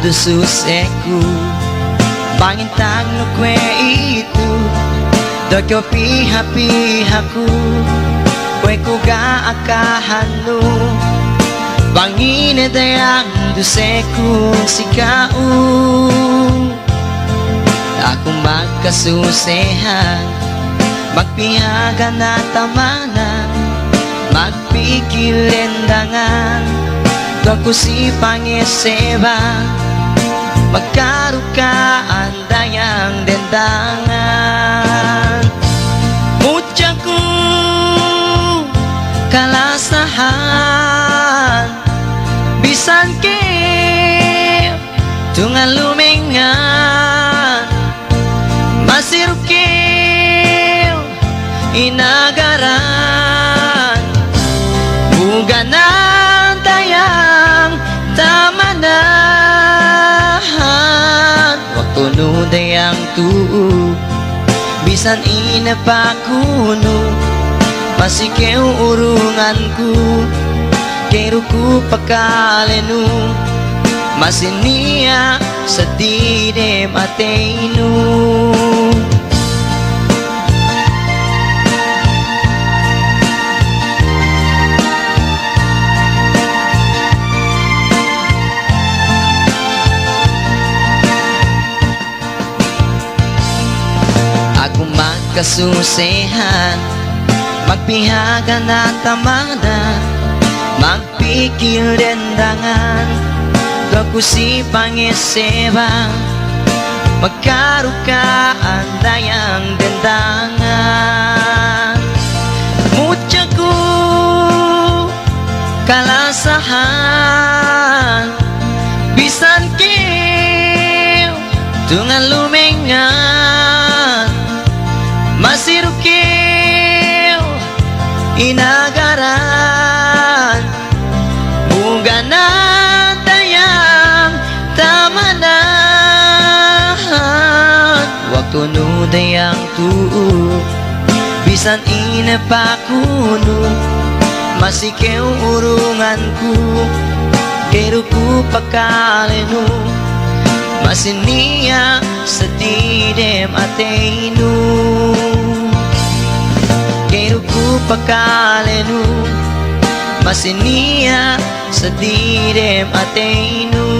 do suseku pangintang no kwe itu do kyo piha-pihaku kwe ko ga akahanu bangine dayang do seku sikau ako magkasusehan magpihagan na tamanan magpikilendangan ako si pangiseba magkarukaan dayang dendangan mutyaku kalasahan bisan ke tungan lumingan masirukil inagaran buganan dayang tamanan waktu nu dayang tuu bisan inapakuno masih keu urunganku keruku pakalenu masih niya sedih de matenu aku magkasusehan magpihagan na tamanan magpikil dendangan ako si pangiseba magkarukaan dayang dendangan mutyaku kalasahan bisan kiw tungan lumingan masirukil inagaran buganan dayang tamanan waktu nu dayang tuu bisan inapakuno masih keu urunganku keruku pakalenu masih niya sedih dem atenu keruku pakalenu masih niya sedih dem atenu